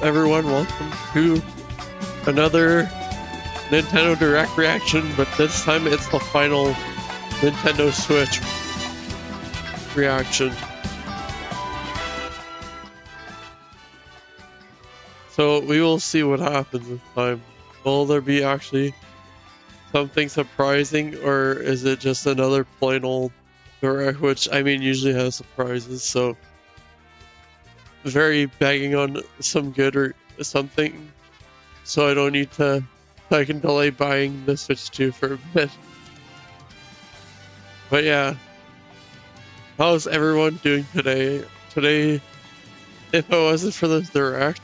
everyone? Welcome to another Nintendo Direct reaction, but this time it's the final Nintendo Switch reaction. So we will see what happens this time. Will there be actually something surprising, or is it just another plain old Direct, which I mean usually has surprises, so very begging on some good or something, so I can delay buying the Switch 2 for a bit. But yeah, how's everyone doing today? Today, if it wasn't for this Direct,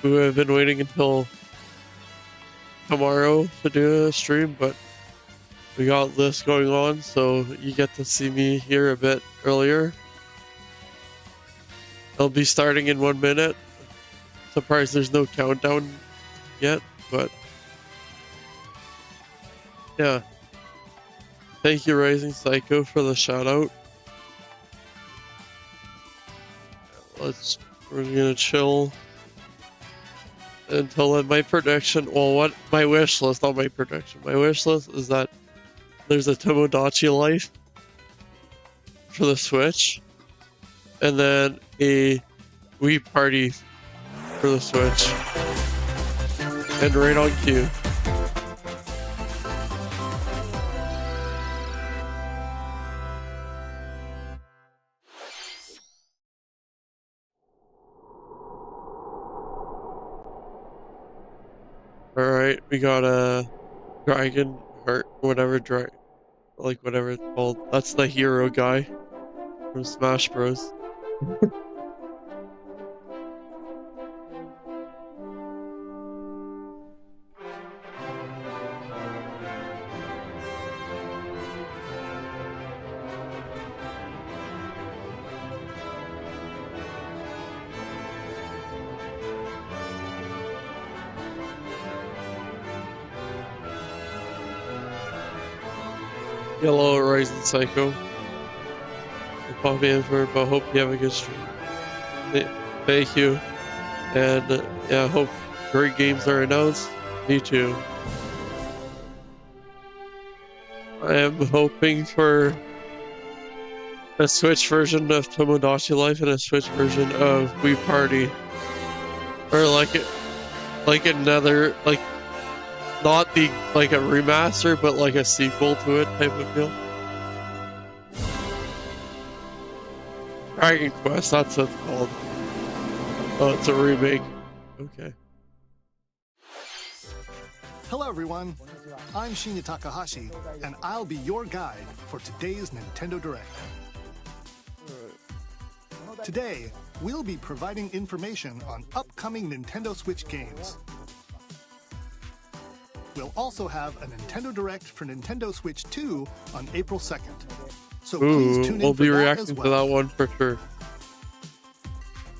we would have been waiting until tomorrow to do a stream, but we got this going on, so you get to see me here a bit earlier. I'll be starting in 1 minute. Surprised there's no countdown yet, but yeah. Thank you, Rising Psycho, for the shout out. We're gonna chill until my prediction. Well, what my wish list, not my prediction. My wish list is that there's a Tomodachi Life for the Switch, and then a Wii Party for the Switch, and right on cue. Alright, we got a Dragon Heart, whatever whatever it's called. That's the hero guy from Smash Bros. Hello, Rising Psycho. I'll pop in for it, but hope you have a good stream. Thank you. And yeah, hope great games are announced. Me too. I am hoping for a Switch version of Tomodachi Life and a Switch version of Wii Party. Or like another, not the like a remaster, but like a sequel to it type of deal. Dragon Quest, that's what it's called. Oh, it's a remake. Okay. Hello everyone, I'm Shinya Takahashi, and I'll be your guide for today's Nintendo Direct. Today, we'll be providing information on upcoming Nintendo Switch games. We'll also have a Nintendo Direct for Nintendo Switch 2 on April 2nd. So please tune in we'll for be that reacting as well. to that one for sure.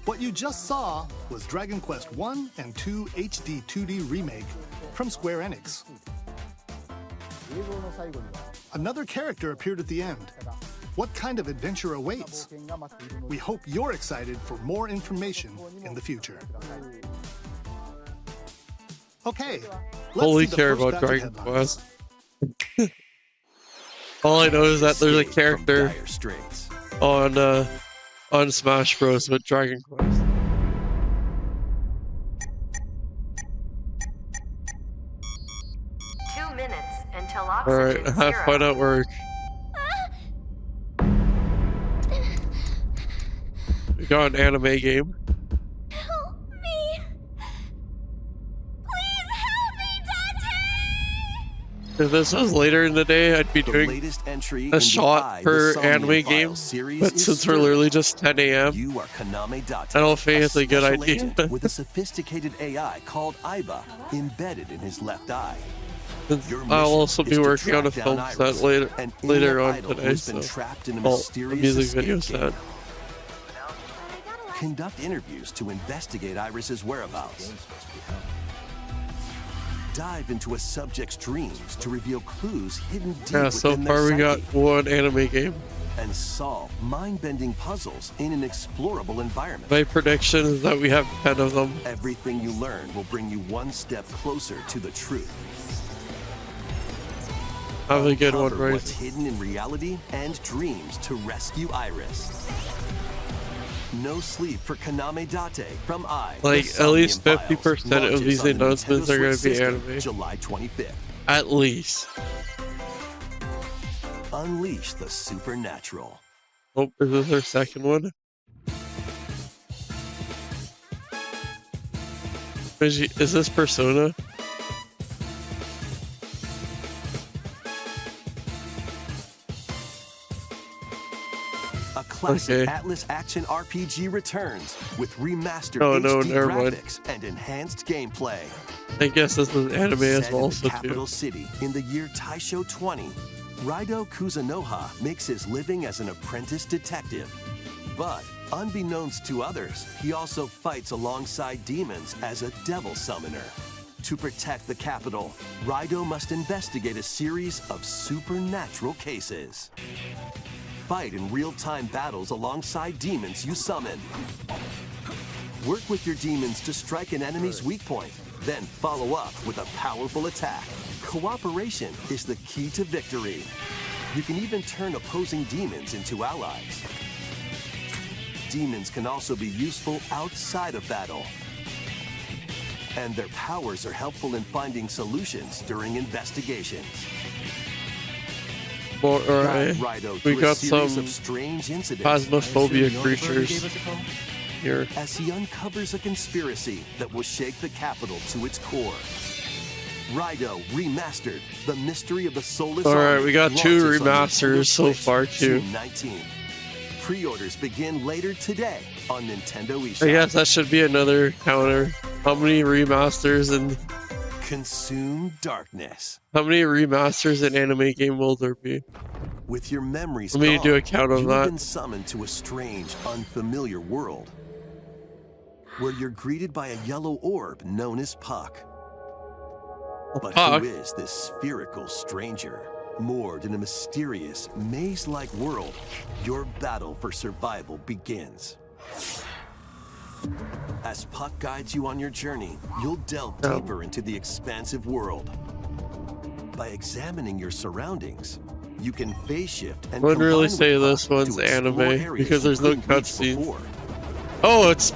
What you just saw was Dragon Quest 1 and 2 HD 2D Remake from Square Enix. Another character appeared at the end. What kind of adventure awaits? We hope you're excited for more information in the future. Okay, Totally care about Dragon Quest. All I know is that there's a character on Smash Bros with Dragon Quest. Alright, have fun at work. We got an anime game. Help me! Please help me, Dante! If this was later in the day, I'd be doing a shot per anime game, but since we're literally just 10 AM, I don't think it's a good idea. With a sophisticated AI called Aiba embedded in his left eye. I'll also be working on a film set later on today, so a music video set. Conduct interviews to investigate Iris's whereabouts. Dive into a subject's dreams to reveal clues hidden deep Yeah, so within far their we got psyche. one anime game. and solve mind-bending puzzles in an explorable environment. My prediction is that we have 10 of them. Everything you learn will bring you one step closer to the truth. Have a good one, Uncover right? what's hidden in reality and dreams to rescue Iris. No sleep for Kaname Date from Like, The at least Somnium 50% Files of these launches on the announcements Nintendo are gonna Switch be system anime. July 25th. At least. Unleash the supernatural. Oh, is this our second one? Is this Persona? A classic Okay. Atlas action RPG returns with remastered Oh, no, HD never mind. graphics and enhanced gameplay. I guess this is anime as Set well, in the so capital too. city in the year Taisho 20, Raido Kuzunoha makes his living as an apprentice detective. But unbeknownst to others, he also fights alongside demons as a devil summoner. To protect the capital, Raido must investigate a series of supernatural cases. Fight in real-time battles alongside demons you summon. Work with your demons to strike an enemy's weak point, then follow up with a powerful attack. Cooperation is the key to victory. You can even turn opposing demons into allies. Demons can also be useful outside of battle. And their powers are helpful in finding solutions during investigations. Well, alright. Guide Raido We through a got series some of strange incidents Phasmophobia creatures here. as he uncovers a conspiracy that will shake the capital to its core. Raido Remastered: The Mystery of the Soulless Alright, Army we got two launches on remasters Nintendo so Switch far, too. June 19th. Pre-orders begin later today on Nintendo eShop. I guess that should be another counter. How many remasters and Consume darkness. how many remasters in anime game will there be? With your memories Let me gone, do a count on you that. have been summoned to a strange, unfamiliar world, where you're greeted by a yellow orb known as Puck. But Puck? who is this spherical stranger? Moored in a mysterious, maze-like world, your battle for survival begins. As Puck guides you on your journey, you'll delve Oh. deeper into the expansive world. By examining your surroundings, you can phase shift and Wouldn't really combine say with this Puck one's to explore anime, areas because you there's no couldn't reach cutscenes. before. Oh, it's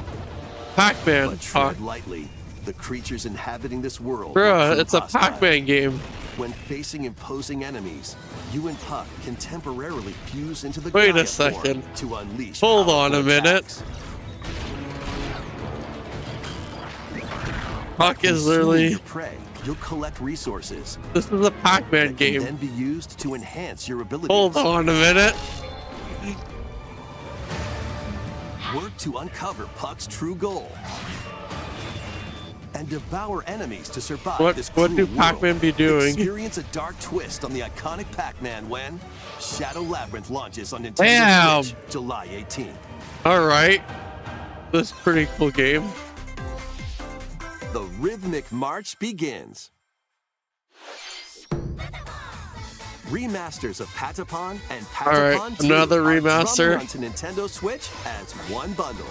Pac-Man. But tread lightly. The creatures inhabiting this world will Bruh, prove it's a hostile. Pac-Man game. When facing imposing enemies, you and Puck can temporarily fuse into the Wait a Gaia form second. to unleash Hold on a powerful minute. attacks. Puck is Consuming literally. your prey, you'll collect resources This is a Pac-Man that can game. then be used to enhance your abilities. Hold on a minute. Work to uncover Puck's true goal. And devour enemies to survive What this do cruel world. Pac-Man be doing? Experience a dark twist on the iconic Pac-Man when Shadow Labyrinth launches on Nintendo Damn. Switch July 18th. All right, this is a pretty cool game. The rhythmic march begins. Remasters of Patapon and All right, Patapon 2 another are remaster. drummed onto Nintendo Switch as one bundle.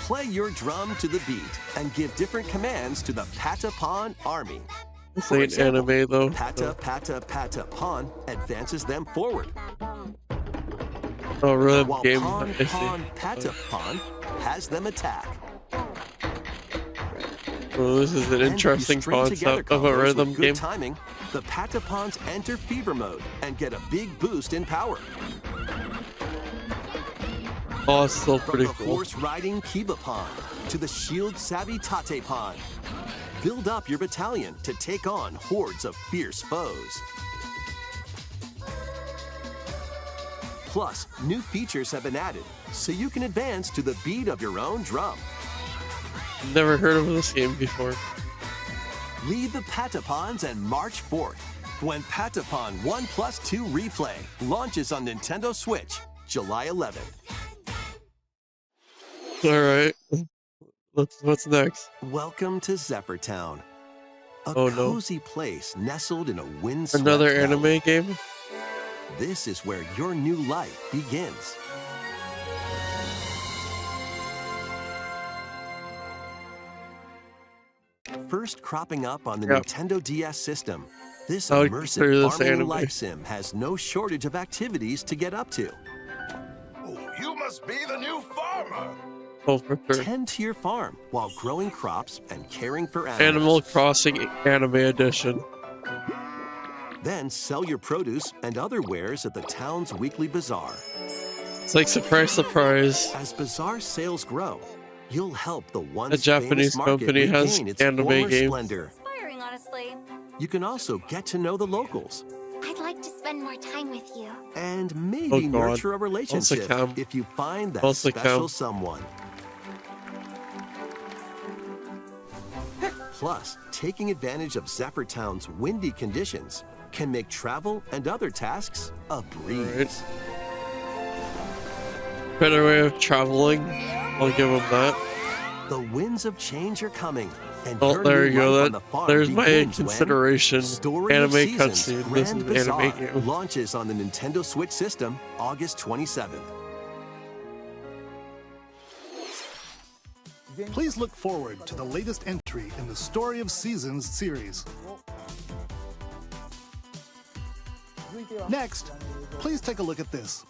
Play your drum to the beat and give different commands to the Patapon army. This For ain't example, anime though. Pata Pata Patapon advances them forward, Oh, rhythm while game. Pon I see. Pon Patapon has them attack. Oh, this is an And if you interesting string together concept of a combos with rhythm good game. timing, the Patapons enter fever mode and get a big boost in power. Oh, it's still From pretty the cool. horse-riding Kibapon to the shield-savvy Tatepon, build up your battalion to take on hordes of fierce foes. Plus, new features have been added, so you can advance to the beat of your own drum. Never heard of this game before. Lead the Patapons and march forth when Patapon 1+2 Replay launches on Nintendo Switch July 11th. All right, what's next? Welcome to Zephyr Town, a Oh, no. cozy place nestled in a windswept Another valley. anime game? This is where your new life begins. First cropping up on the Yep. Nintendo DS system, this I would consider immersive this farming and anime. life sim has no shortage of activities to get up to. Oh, you must be the new farmer. Oh, for sure. Tend to your farm while growing crops and caring for Animal animals. Crossing Anime Edition. Then sell your produce and other wares at the town's weekly bazaar. It's like surprise, surprise. As bazaar sales grow, you'll help the once A Japanese famous market company has regain its anime former games. splendor. Inspiring, honestly. You can also get to know the locals I'd like to spend more time with you. and maybe Oh, God. nurture a relationship cam. if you find that Also special cam. someone. Plus, taking advantage of Zephyr Town's windy conditions can make travel and other tasks a breeze. Alright. Better way of traveling. I'll give them that. The winds of change are coming, and Oh, your there new you go. life on the farm There's my begins when consideration. Story of Anime Seasons cutscene. This is Grand an anime Bazaar game. launches on the Nintendo Switch system August 27th. Please look forward to the latest entry in the Story of Seasons series. Next, please take a look at this.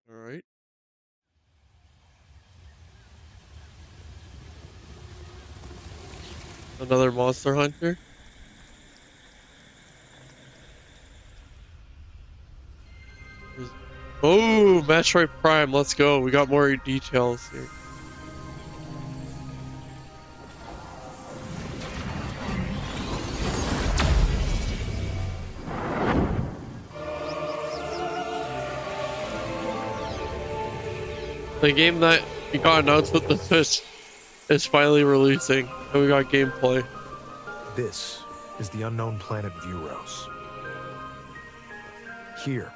Alright. Another Monster Hunter. Oh, Metroid Prime, let's go. We got more details here. The game that we got announced with the Switch is finally releasing, and we got gameplay. This is the unknown planet Vuros. Here,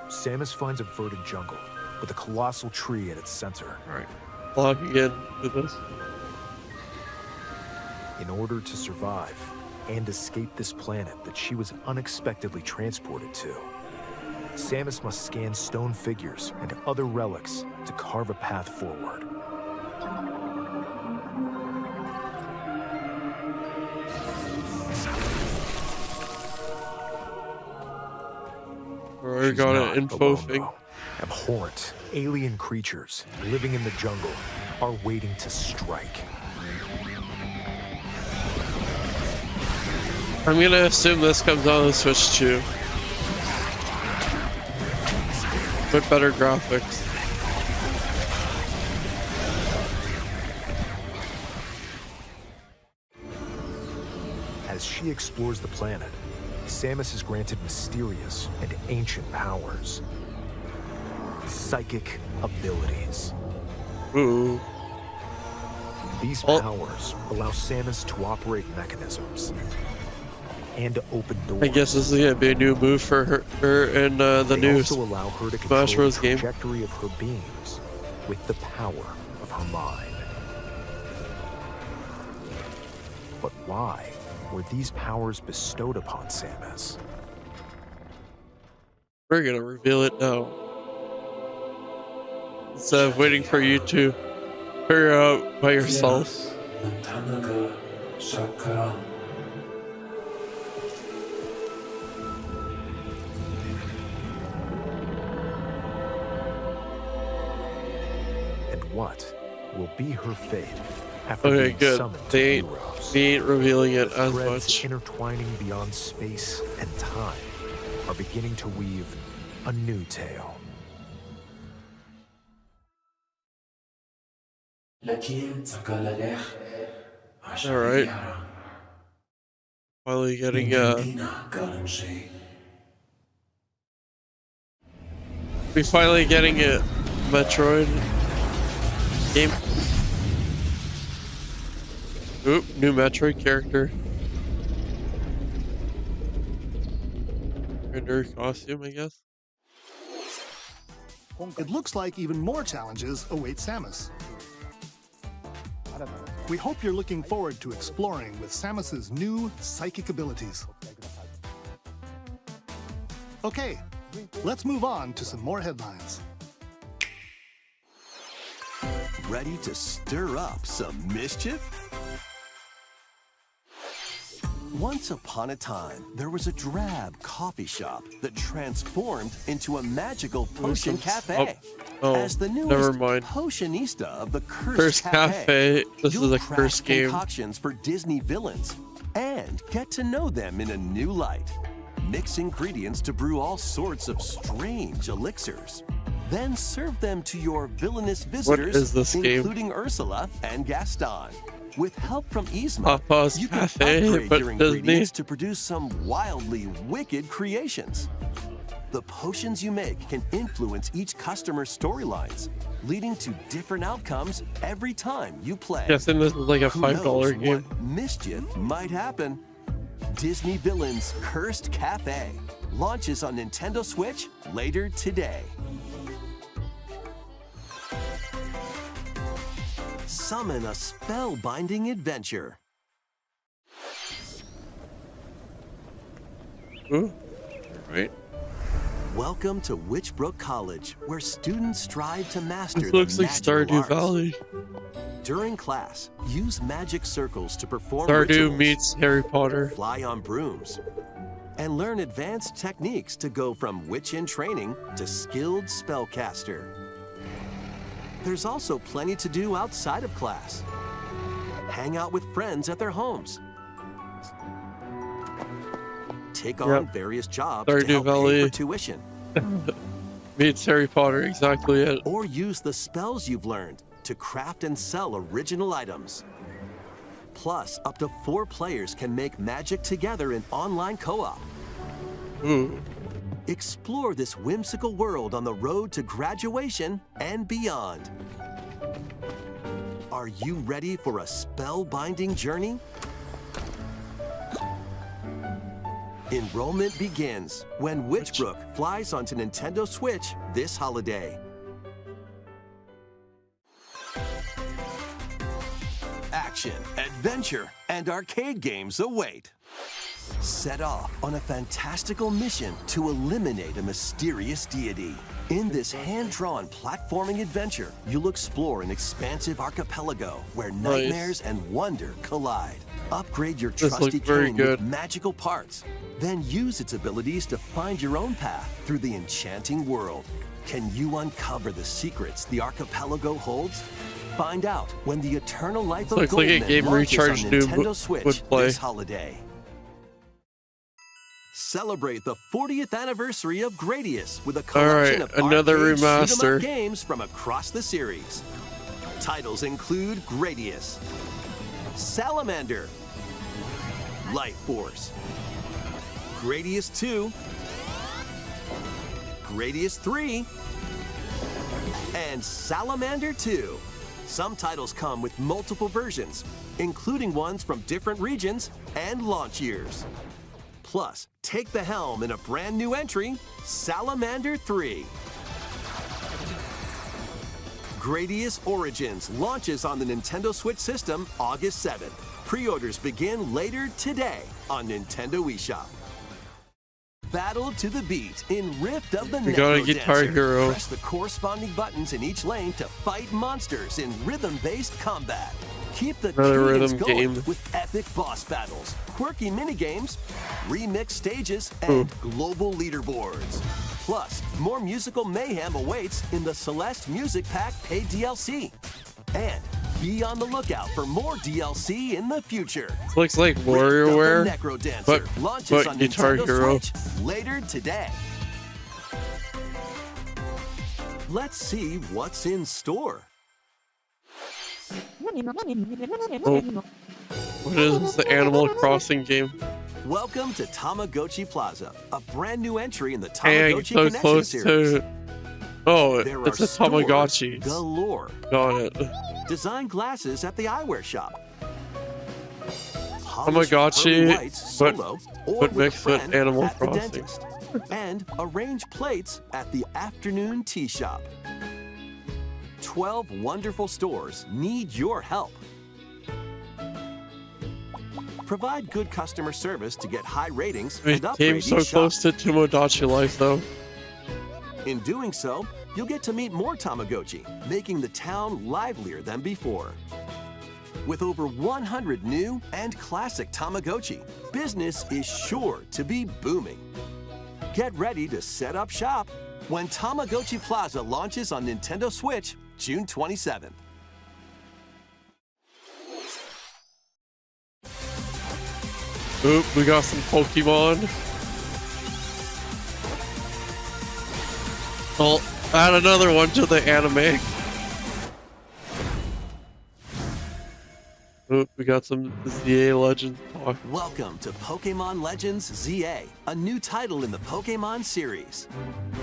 Samus finds a verdant jungle with a colossal tree at its center. Alright, logging in to this. In order to survive and escape this planet that she was unexpectedly transported to, Samus must scan stone figures and other relics to carve a path forward. Alright, She's got not an info alone, thing. though. Abhorrent, alien creatures living in the jungle are waiting to strike. I'm gonna assume this comes on the Switch too. With better graphics. As she explores the planet, Samus is granted mysterious and ancient powers. Psychic abilities. Ooh. These Oh. powers allow Samus to operate mechanisms and to open doors. I guess this is gonna be a new move for her in the They new also allow her to Smash control Bros. the game. trajectory of her beams with the power of her mind. But why were these powers bestowed upon Samus? We're gonna reveal it now. Instead of waiting for you to figure out by yourself. And what will be her fate after Okay, being good. summoned to They Vuros? ain't revealing it as Threads much. intertwining beyond space and time are beginning to weave a new tale. Alright. Finally getting we finally getting a Metroid game. Oop, new Metroid character. Render costume, I guess. It looks like even more challenges await Samus. We hope you're looking forward to exploring with Samus's new psychic abilities. Okay, let's move on to some more headlines. Ready to stir up some mischief? Once upon a time, there was a drab coffee shop that transformed into a magical potion cafe. As the never newest mind. potionista of the Cursed Cursed Cafe. This you'll is a craft cursed game. concoctions for Disney villains and get to know them in a new light. Mix ingredients to brew all sorts of strange elixirs. Then serve them to your villainous visitors, is this game? including Ursula and Gaston. With help from Yzma, Papa's you can Cafe, upgrade but your Disney. ingredients to produce some wildly wicked creations. The potions you make can influence each customer's storylines, leading to different outcomes every time you play. Guessing this is like a Who $5 knows game. what mischief might happen? Disney Villains Cursed Cafe launches on Nintendo Switch later today. Summon a spellbinding adventure. Ooh, right. Welcome to Witchbrook College, where students strive to master This the looks like magical Stardew arts. Valley. During class, use magic circles to perform Stardew rituals, meets Harry Potter. fly on brooms, and learn advanced techniques to go from witch in training to skilled spellcaster. There's also plenty to do outside of class. Hang out with friends at their homes. Take on various jobs to Stardew help pay Valley. for tuition. Meets Harry Potter, exactly it. Or use the spells you've learned to craft and sell original items. Plus, up to 4 players can make magic together in online co-op. Ooh. Explore this whimsical world on the road to graduation and beyond. Are you ready for a spellbinding journey? Enrollment begins when Witchbrook flies onto Nintendo Switch this holiday. Action, adventure, and arcade games await. Set off on a fantastical mission to eliminate a mysterious deity. In this hand-drawn platforming adventure, you'll explore an expansive archipelago where nightmares and wonder collide. Upgrade your This trusty looked very cane good. with magical parts. Then use its abilities to find your own path through the enchanting world. Can you uncover the secrets the archipelago holds? Find out when the Eternal Life of Looks like a Goldman game launches Recharged on Noob Nintendo Switch would play. this holiday. Celebrate the 40th anniversary of Gradius with a collection Alright, of another arcade shoot-'em-up remaster. games from across the series. Titles include Gradius, Salamander, Light Force, Gradius 2, Gradius 3, and Salamander 2. Some titles come with multiple versions, including ones from different regions and launch years. Plus, take the helm in a brand new entry, Salamander 3. Gradius Origins launches on the Nintendo Switch system August 7th. Pre-orders begin later today on Nintendo eShop. Battle to the beat in Rift of the We got a Guitar Necrodancer. Hero. Press the corresponding buttons in each lane to fight monsters in rhythm-based combat. Keep the Another cadence rhythm going game. with epic boss battles, quirky minigames, remixed stages, and global leaderboards. Plus, more musical mayhem awaits in the Celeste Music Pack paid DLC. And be on the lookout for more DLC in the future. Looks like Rift of WarioWare, the Necrodancer but launches on Guitar Nintendo Hero. Switch later today. Let's see what's in store. What is this, the Animal Crossing game? Welcome to Tamagotchi Plaza, a brand new entry in the Dang, Tamagotchi so Connection close series. to... Oh, There it's are a Tamagotchi. stores galore. Got it. Design glasses at the eyewear shop. Polish Tamagotchi, pearly whites but solo or but with a mixed with friend Animal at the Crossing. dentist. And arrange plates at the afternoon tea shop. 12 wonderful stores need your help. Provide good customer service to get high ratings We and upgrade came so each shop. close to Tomodachi Life, though. In doing so, you'll get to meet more Tamagotchi, making the town livelier than before. With over 100 new and classic Tamagotchi, business is sure to be booming. Get ready to set up shop when Tamagotchi Plaza launches on Nintendo Switch June 27th. Oop, we got some Pokemon. I'll add another one to the anime. Oop, we got some ZA Legends talk. Welcome to Pokemon Legends ZA, a new title in the Pokemon series.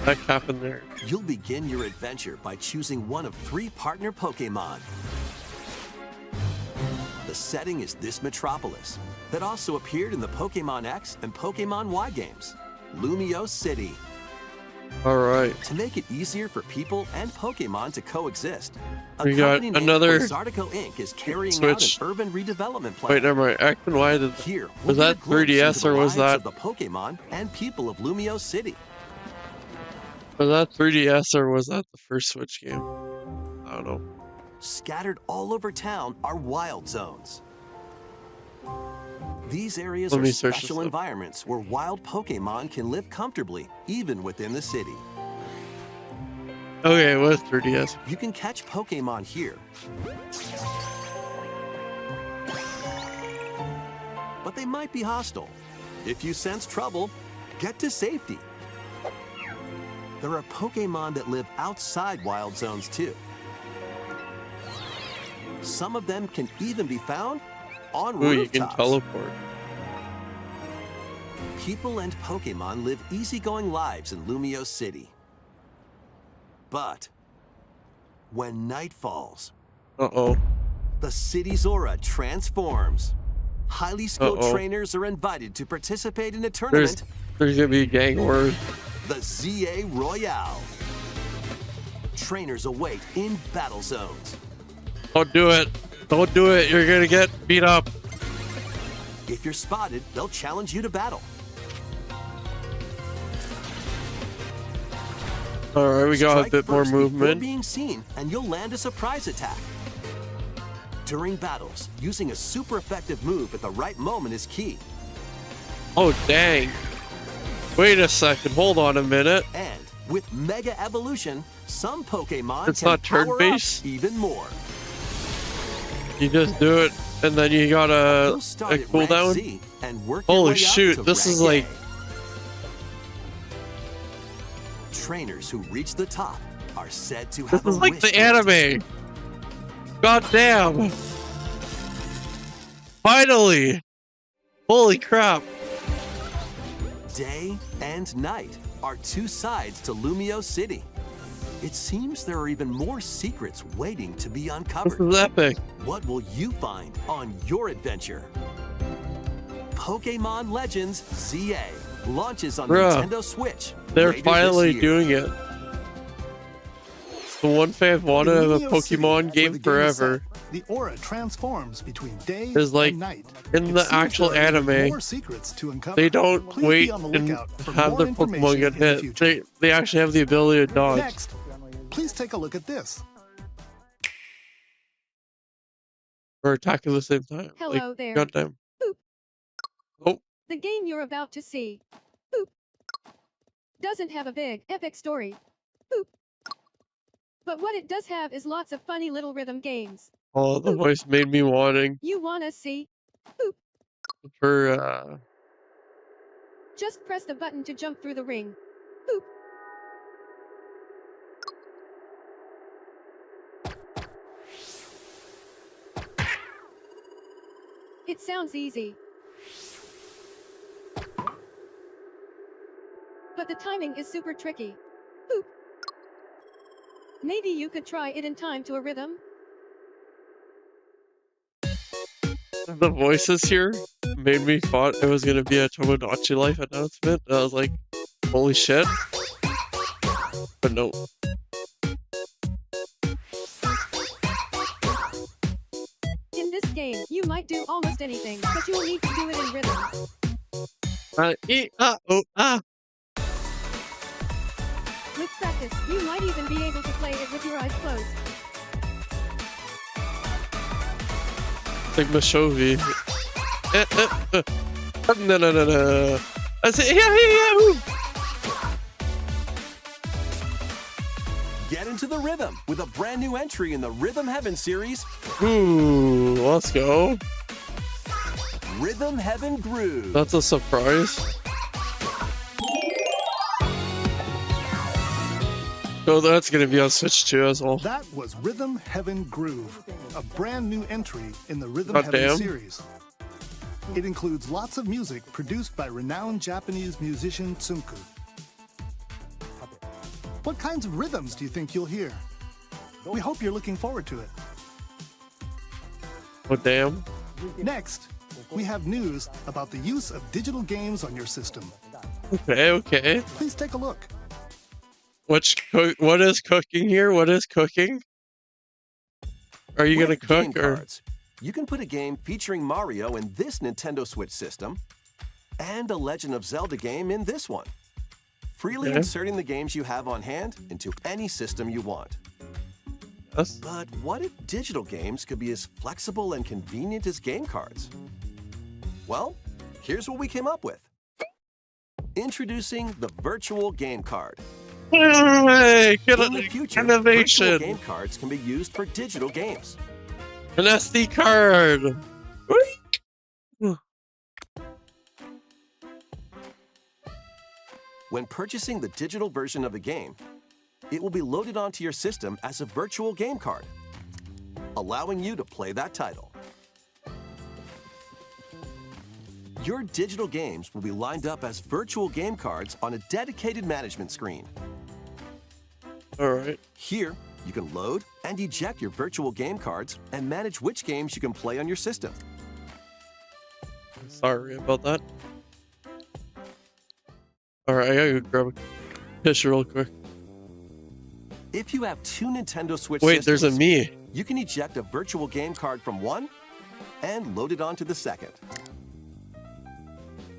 What happened there? You'll begin your adventure by choosing one of 3 partner Pokemon. The setting is this metropolis that also appeared in the Pokemon X and Pokemon Y games, Lumio City. Alright. To make it easier for people and Pokemon to coexist, a We got company named another Zartico Inc. is carrying Switch. out an urban redevelopment plan. Wait, never mind. X and Y did. Here, Was we'll that get a glimpse 3DS into the or was lives that? of the Pokemon and people of Lumio City? Was that 3DS or was that the first Switch game? I don't know. Scattered all over town are wild zones. These areas Let are me search special this up. environments where wild Pokemon can live comfortably, even within the city. Okay, it was 3DS. You can catch Pokemon here. But they might be hostile. If you sense trouble, get to safety. There are Pokemon that live outside wild zones too. Some of them can even be found on Ooh, you can rooftops. teleport. People and Pokemon live easygoing lives in Lumio City. But when night falls, Uh-oh. the city's aura transforms. Highly skilled Uh-oh. trainers are invited to participate in a tournament, There's gonna be a gang war. the ZA Royale. Trainers await in battle zones. Don't do it. Don't do it. You're gonna get beat up. If you're spotted, they'll challenge you to battle. Alright, we got a Strike bit more first before movement. being seen, and you'll land a surprise attack. During battles, using a super effective move at the right moment is key. Oh, dang. Wait a second. Hold on a minute. And with Mega Evolution, some Pokemon It's can not power up turn-based? even more. You just do it, and then you got You'll a start at rank cooldown. Z and work your Holy way up shoot, to this is rank like... A. Trainers who reach the top are said to This have a is like wish the granted. anime. God damn. Finally. Holy crap. Day and night are 2 sides to Lumio City. It seems there are even more secrets waiting to be This uncovered. is epic. What will you find on your adventure? Pokemon Legends ZA launches on Bruh, Nintendo Switch. They're later finally this year. doing it. The one fan wanted In of a Lumio City, Pokemon where game the is forever. set, the aura transforms between day Is like, and night. in It the seems actual there are even anime, more secrets to uncover. they don't Please be wait on the and lookout for have more their information Pokemon get in the hit. future. They actually have the ability to dodge. Next, please take a look at this. Or attack at the same time. Hello Like, there. goddamn. Boop. Oh, The game you're about to see, boop, doesn't have a big, epic story, boop. But what it does have is lots of funny little rhythm games. oh, the voice made me wanting You wanna see? for, Just press the button to jump through the ring. Boop. It sounds easy. But the timing is super tricky. Boop. Maybe you could try it in time to a rhythm. the voices here made me thought it was gonna be a Tomodachi Life announcement. I was like, holy shit. But no. In this game, you might do almost anything, but you will need to do it in rhythm. With practice, you might even be able to play it with your eyes closed. Like Mashovi. No. I say, yeah. Get into the rhythm with a brand new entry in the Rhythm Heaven series, Ooh, let's go. Rhythm Heaven Groove. That's a surprise. So that's gonna be on Switch 2 as well. That was Rhythm Heaven Groove, a brand new entry in the Rhythm God Heaven damn. series. It includes lots of music produced by renowned Japanese musician Tsunku. What kinds of rhythms do you think you'll hear? We hope you're looking forward to it. Oh damn. Next, we have news about the use of digital games on your system. Okay. Please take a look. What is cooking here? What is cooking? Are you gonna With game cook or? cards, you can put a game featuring Mario in this Nintendo Switch system and a Legend of Zelda game in this one. Freely Okay. inserting the games you have on hand into any system you want. Yes. But what if digital games could be as flexible and convenient as game cards? Well, here's what we came up with. Introducing the virtual game card. Hey, get In the future, virtual innovation. game cards can be used for digital games. An SD card. Whee! When purchasing the digital version of a game, it will be loaded onto your system as a virtual game card, allowing you to play that title. Your digital games will be lined up as virtual game cards on a dedicated management screen. All right. Here, you can load and eject your virtual game cards and manage which games you can play on your system. Sorry about that. All right, I gotta go grab a tissue real quick. If you have two Nintendo Switch Wait, systems, there's a me. you can eject a virtual game card from one and load it onto the second.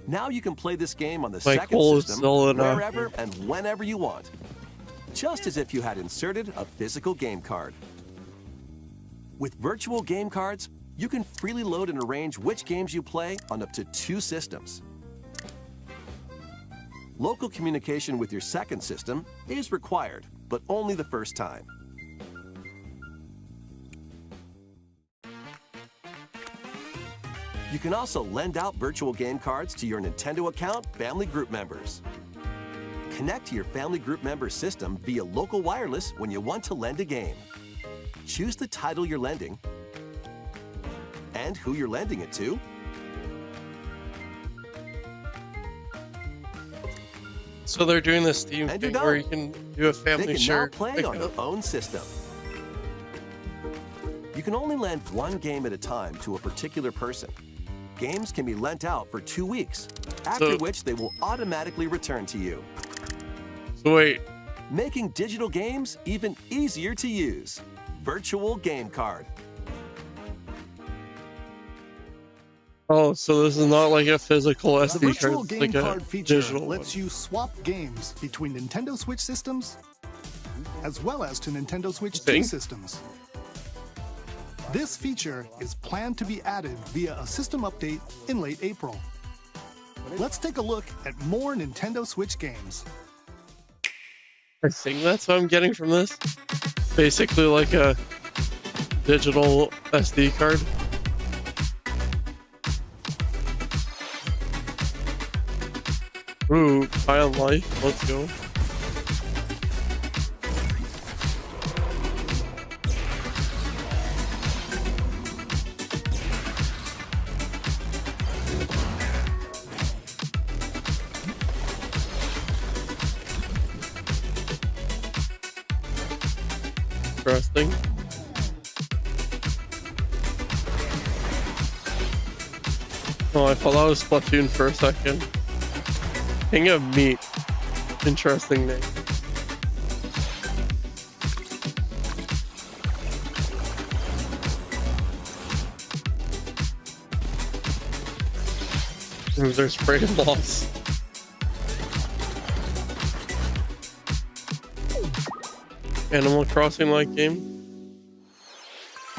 Now you can play this game on the My second goal is system still enough. wherever and whenever you want, just as if you had inserted a physical game card. With virtual game cards, you can freely load and arrange which games you play on up to two systems. Local communication with your second system is required, but only the first time. You can also lend out virtual game cards to your Nintendo account family group members. Connect to your family group member system via local wireless when you want to lend a game. Choose the title you're lending and who you're lending it to. So they're doing this Steam And thing you're where done. you can do a They family can now share. play on their account. own system. You can only lend one game at a time to a particular person. Games can be lent out for 2 weeks, after So- which they will automatically return to you, So wait, making digital games even easier to use. Virtual Game Card. oh, so this is not like a physical The SD virtual card, it's game like a card feature digital lets one. you swap games between Nintendo Switch systems as well as to Nintendo Switch 2 Think? systems. This feature is planned to be added via a system update in late April. Let's take a look at more Nintendo Switch games. I think that's what I'm getting from this. Basically like a digital SD card. Ooh, High on Life, let's go. Interesting. Oh, I thought that was Splatoon for a second. King of Meat. Interesting name. There's spray loss. Animal Crossing like game,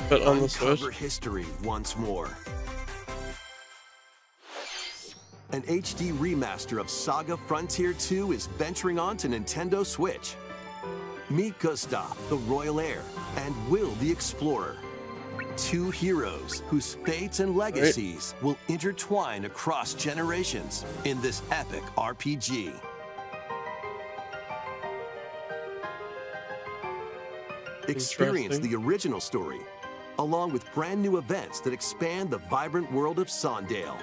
but on the Switch. Uncover history once more. An HD remaster of Saga Frontier 2 is venturing on to Nintendo Switch. Meet Gustav, the royal heir, and Will the explorer. Two heroes whose fates and legacies will intertwine across generations in this epic RPG. Experience the original story, along with brand new events that expand the vibrant world of Sondale.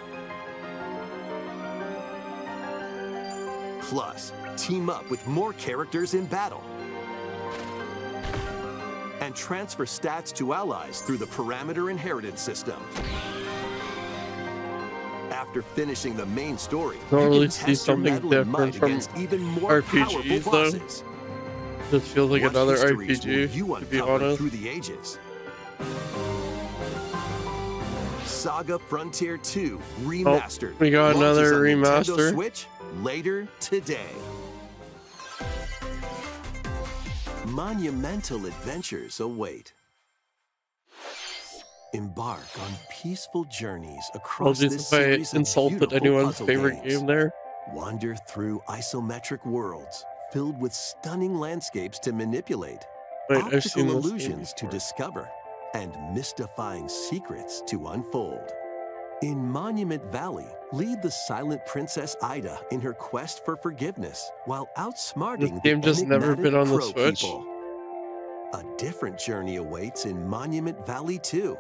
Plus, team up with more characters in battle. And transfer stats to allies through the parameter inheritance system. After finishing the main story, Don't you really can see test your something mettle and different might from against even more powerful RPGs though. bosses. This feels like What another histories will RPG, you to be uncover honest. through the ages? Saga Frontier 2 Remastered. we got launches another on Nintendo remaster. Switch later today. Monumental adventures await. Embark on peaceful journeys across Apologies this if I series of insulted beautiful anyone's puzzle favorite games. game there. Wander through isometric worlds filled with stunning landscapes to manipulate, Wait, I've seen optical this game illusions to before. discover, and mystifying secrets to unfold. In Monument Valley, lead the silent Princess Ida in her quest for forgiveness while outsmarting This game the just never enigmatic been on the crow Switch. people. A different journey awaits in Monument Valley 2.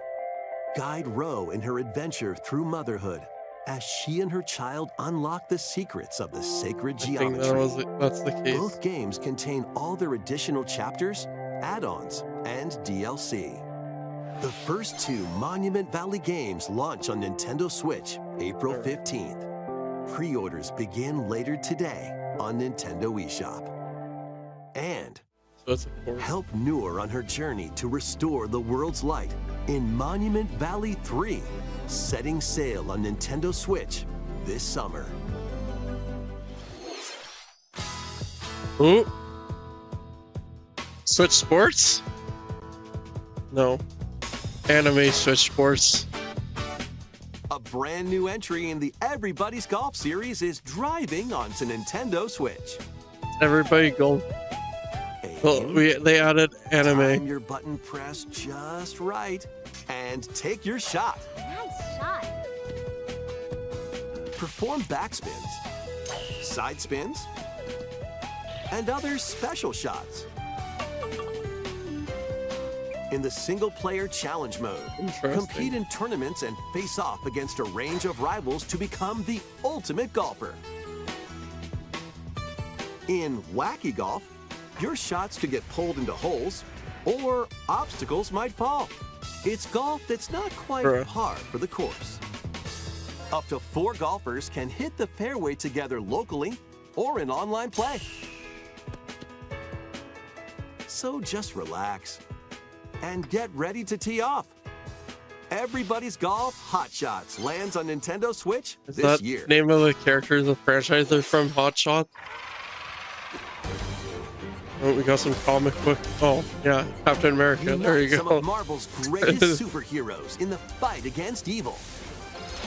Guide Ro in her adventure through motherhood as she and her child unlock the secrets of the sacred I think geometry. that's the case. Both games contain all their additional chapters, add-ons, and DLC. The first two Monument Valley games launch on Nintendo Switch April 15th. Pre-orders begin later today on Nintendo eShop. And So it's a port. help Noor on her journey to restore the world's light in Monument Valley 3, setting sail on Nintendo Switch this summer. Ooh. Switch Sports? No. Anime Switch Sports. A brand new entry in the Everybody's Golf series is driving onto Nintendo Switch. Everybody go. Well, Aim, they added time anime. your button press just right, and take your shot. Nice shot. Perform backspins, side spins, and other special shots. In the single-player challenge mode, Interesting. compete in tournaments and face off against a range of rivals to become the ultimate golfer. In Wacky Golf, your shots could get pulled into holes, or obstacles might fall. It's golf that's not quite Bruh. par for the course. Up to 4 golfers can hit the fairway together locally or in online play. So just relax and get ready to tee off. Everybody's Golf Hot Shots lands on Nintendo Switch Is this that year. name of the characters of franchise are from Hot Shot? Oh, we got some comic book. Oh, yeah, Captain America. There you Unite some go. of Marvel's greatest superheroes in the fight against evil.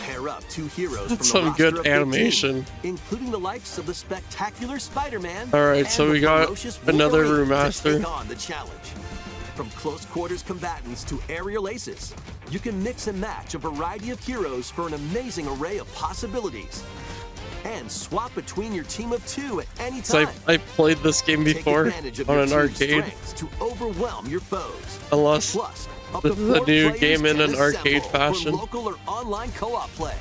Pair up 2 heroes from That's the some roster good of 15, animation. including the likes of the spectacular Spider-Man. All right, and so the we got ferocious another Wolverine to remaster. take on the challenge. From close quarters combatants to aerial aces, you can mix and match a variety of heroes for an amazing array of possibilities. And swap between your team of 2 at any So time. I played this game Take before advantage of on your an team's arcade. strengths to overwhelm your foes. Unless Plus, up this to is a 4 new players game in can an arcade assemble fashion. for local or online co-op play.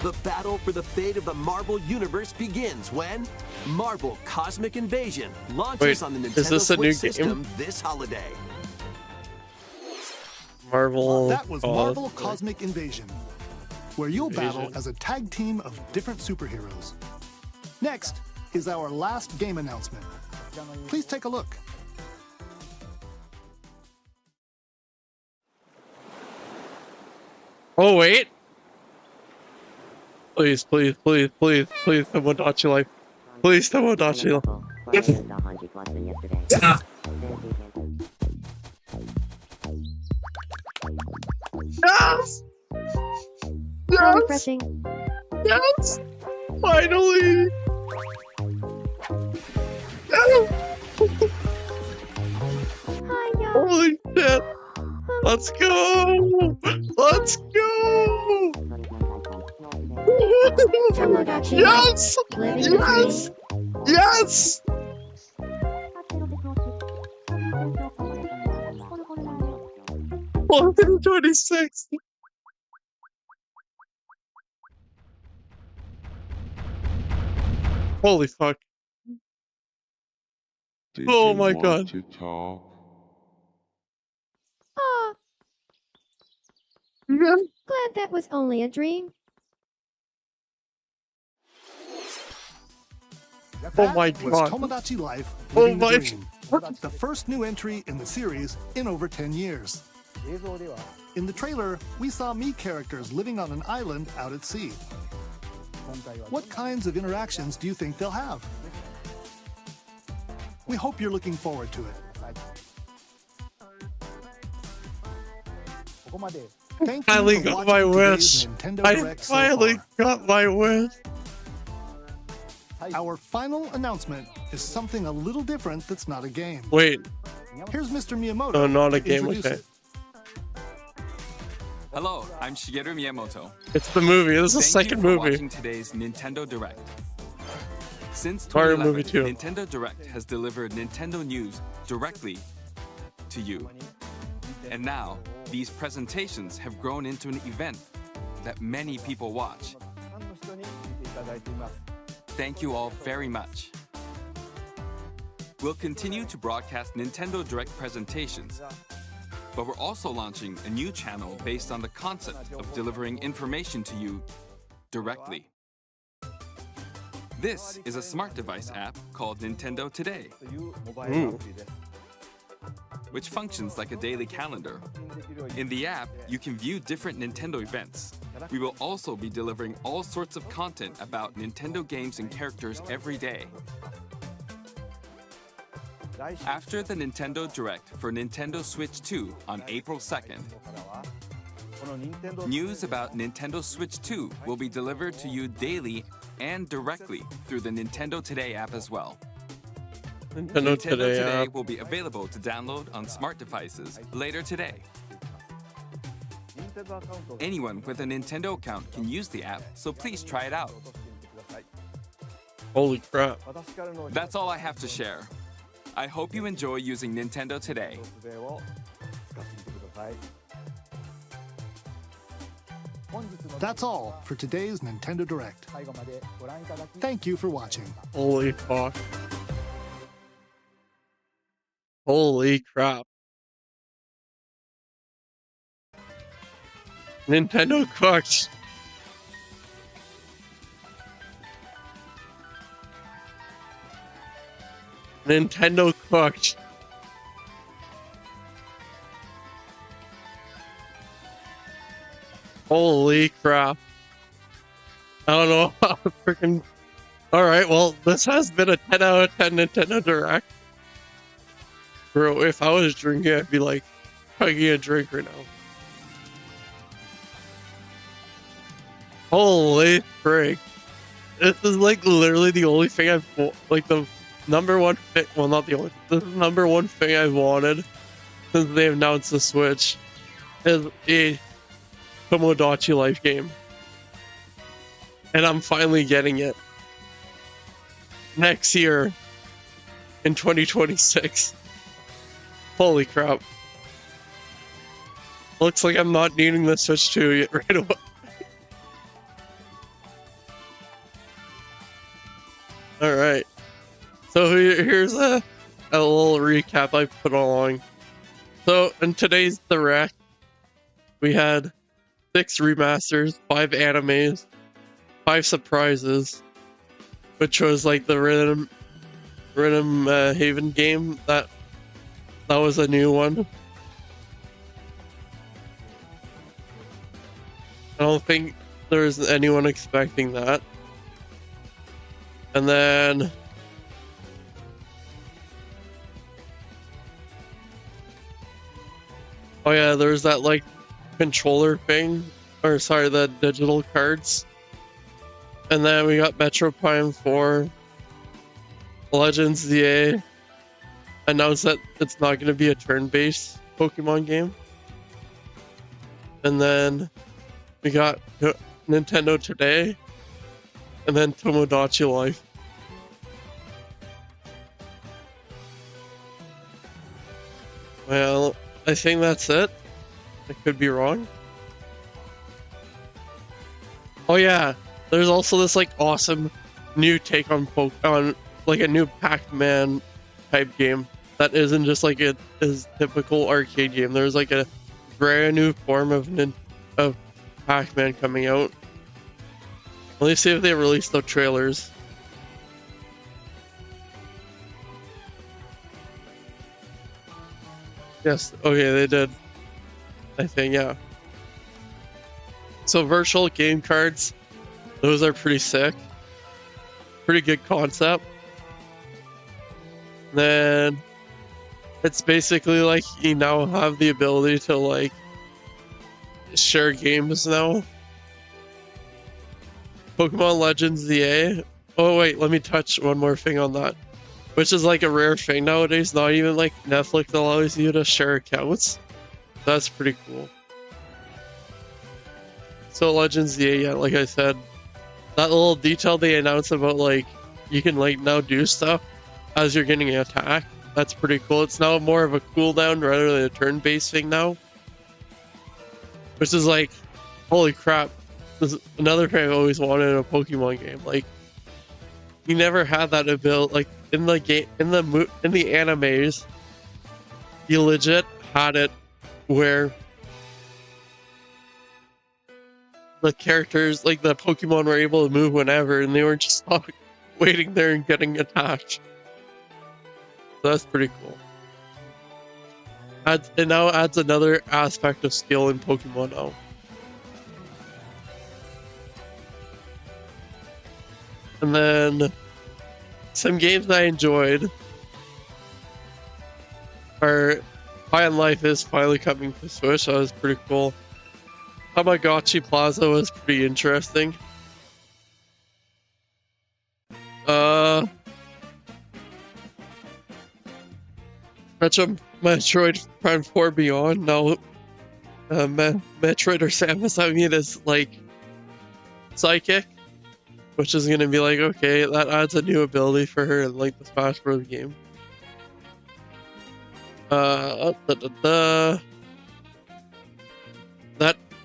The battle for the fate of the Marvel Universe begins when Marvel Cosmic Invasion launches Wait, on the is Nintendo this a Switch new system game? this holiday. Marvel. That was Marvel Cosmic. Cosmic Invasion, where you'll battle Invasion. as a tag team of different superheroes. Next is our last game announcement. Please take a look. Oh wait, Please, please, please, please, please, Tomodachi Life. Please, Tomodachi Life. Yes! How Yes! refreshing. Yes! Finally! Yes! Hiya. Holy shit! Let's go! Let's go! Tomodachi Yes! Living the Yes! Yes! 126! Holy fuck. Did Oh you my want god. to talk? Aw, Yeah. glad that was only a dream. Oh my That was god. Tomodachi Life Oh Living the my Dream, the first new entry in the series in over 10 years. In the trailer, we saw Mii characters living on an island out at sea. What kinds of interactions do you think they'll have? We hope you're looking forward to it. Thank you Finally for got watching my today's wish. Nintendo I Direct so finally far. got my wish. Our final announcement is something a little different that's not a game. Wait, Here's Mr. Miyamoto no, not a to game, introduce okay. it. Hello, I'm Shigeru Miyamoto. It's the movie. This is the Thank second you for movie. watching today's Nintendo Direct. Since Mario 2011, movie too. Nintendo Direct has delivered Nintendo news directly to you. And now, these presentations have grown into an event that many people watch. Thank you all very much. We'll continue to broadcast Nintendo Direct presentations, but we're also launching a new channel based on the concept of delivering information to you directly. This is a smart device app called Nintendo Today, which functions like a daily calendar. In the app, you can view different Nintendo events. We will also be delivering all sorts of content about Nintendo games and characters every day. After the Nintendo Direct for Nintendo Switch 2 on April 2nd, news about Nintendo Switch 2 will be delivered to you daily and directly through the Nintendo Today app as well. Nintendo Today app. will be available to download on smart devices later today. Anyone with a Nintendo account can use the app, so please try it out. Holy crap. That's all I have to share. I hope you enjoy using Nintendo Today. That's all for today's Nintendo Direct. Thank you for watching. Holy fuck. Holy crap. Nintendo cooked. Nintendo cooked. Holy crap. I don't know how freaking. Alright, well, this has been a 10 out of 10 Nintendo Direct. Bro, if I was drinking, I'd be like chugging a drink right now. Holy frig. This is like literally the only thing I've, like the number one thing, well not the only, the number one thing I've wanted since they announced the Switch is a Tomodachi Life game. And I'm finally getting it. Next year. In 2026. Holy crap. Looks like I'm not needing the Switch 2 yet right away. Alright. So here's a little recap I put along. So in today's Direct, we had 6 remasters, 5 animes, 5 surprises, which was like the Rhythm Haven game, that was a new one. I don't think there isn't anyone expecting that. And then oh yeah, there's that like controller thing, or sorry, the digital cards. And then we got Metro Prime 4, Legends ZA announced that it's not going to be a turn-based Pokemon game. And then we got Nintendo Today, and then Tomodachi Life. Well, I think that's it. I could be wrong. Oh yeah, there's also this like awesome new take on Pokemon, like a new Pac-Man type game that isn't just like a typical arcade game. There's like a brand new form of Pac-Man coming out. Let me see if they released the trailers. Yes, okay, they did. I think, yeah. So virtual game cards, those are pretty sick. Pretty good concept. Then it's basically like you now have the ability to like share games now. Pokemon Legends ZA. Oh wait, let me touch one more thing on that. Which is like a rare thing nowadays. Not even like Netflix allows you to share accounts. That's pretty cool. So Legends ZA, yeah, like I said, that little detail they announced about like you can like now do stuff as you're getting attacked. That's pretty cool. It's now more of a cooldown rather than a turn-based thing now. Which is like, holy crap. This is another thing I've always wanted in a Pokemon game. Like, you never had that ability. Like in the game, in the animes, you legit had it where the characters, like the Pokemon, were able to move whenever, and they were just waiting there and getting attacked. So that's pretty cool. It now adds another aspect of skill in Pokemon now. And then some games that I enjoyed are High on Life is finally coming to Switch. That was pretty cool. Tamagotchi Plaza was pretty interesting. Metroid Prime 4 Beyond. Now, Metroid or Samus, I mean, is like psychic, which is gonna be like, okay, that adds a new ability for her in like the Smash Bros. Game. That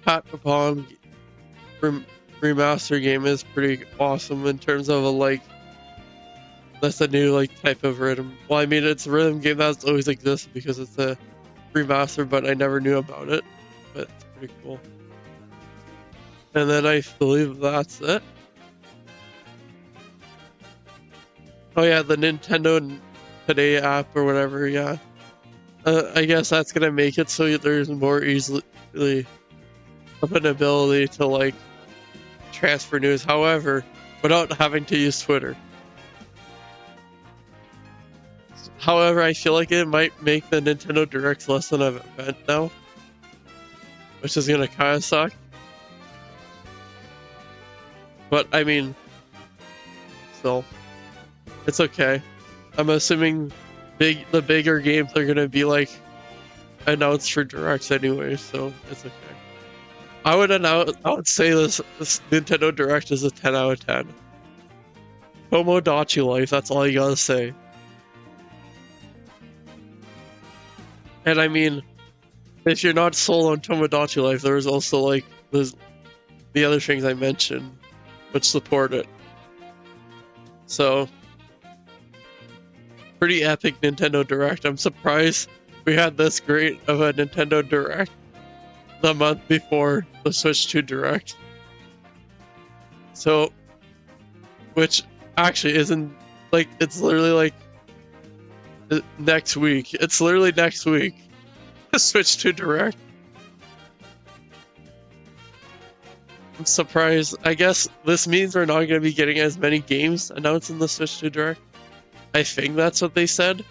Patapon remaster game is pretty awesome in terms of a like, that's a new like type of rhythm. Well, I mean, it's a rhythm game that's always existed because it's a remaster, but I never knew about it. But it's pretty cool. And then I believe that's it. Oh yeah, the Nintendo Today app or whatever, yeah. I guess that's gonna make it so there's more easily of an ability to like transfer news, however, without having to use Twitter. However, I feel like it might make the Nintendo Direct less than an event now, which is gonna kind of suck. But I mean, still, it's okay. I'm assuming the bigger games are gonna be like announced for Directs anyway, so it's okay. I would say this Nintendo Direct is a 10 out of 10. Tomodachi Life, that's all you gotta say. And I mean, if you're not sold on Tomodachi Life, there's also like the other things I mentioned, which support it. So, pretty epic Nintendo Direct. I'm surprised we had this great of a Nintendo Direct the month before the Switch 2 Direct. So, which actually isn't like, it's literally like next week. It's literally next week. The Switch 2 Direct. I'm surprised. I guess this means we're not going to be getting as many games announced in the Switch 2 Direct. I think that's what they said,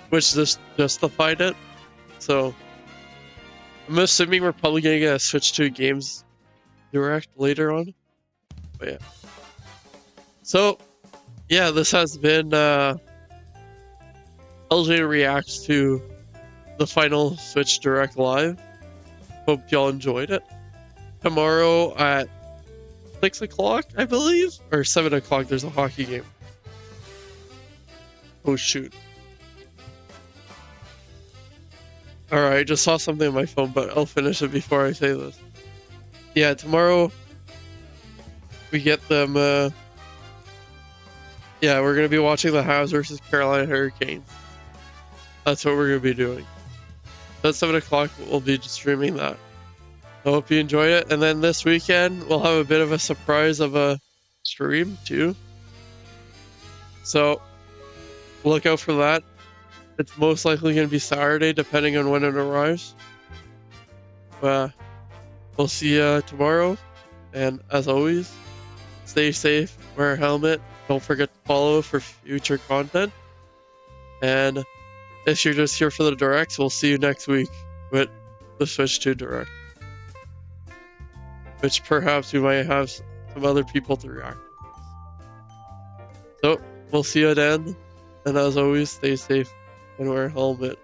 which just justified it. So I'm assuming we're probably going to get a Switch 2 games Direct later on. But yeah. So yeah, this has been TellJe reacts to the final Switch Direct Live. Hope y'all enjoyed it. Tomorrow at 6 o'clock, I believe, or 7 o'clock, there's a hockey game. Oh shoot. Alright, I just saw something on my phone, but I'll finish it before I say this. Yeah, tomorrow we get them, yeah, we're going to be watching the Habs versus Carolina Hurricanes. That's what we're going to be doing. So at 7 o'clock, we'll be streaming that. I hope you enjoyed it. And then this weekend, we'll have a bit of a surprise of a stream, too. So look out for that. It's most likely going to be Saturday, depending on when it arrives. We'll see you tomorrow. And as always, stay safe, wear a helmet. Don't forget to follow for future content. And if you're just here for the directs, we'll see you next week with the Switch 2 Direct. Which perhaps we might have some other people to react. So, we'll see you then. And as always, stay safe and wear a helmet.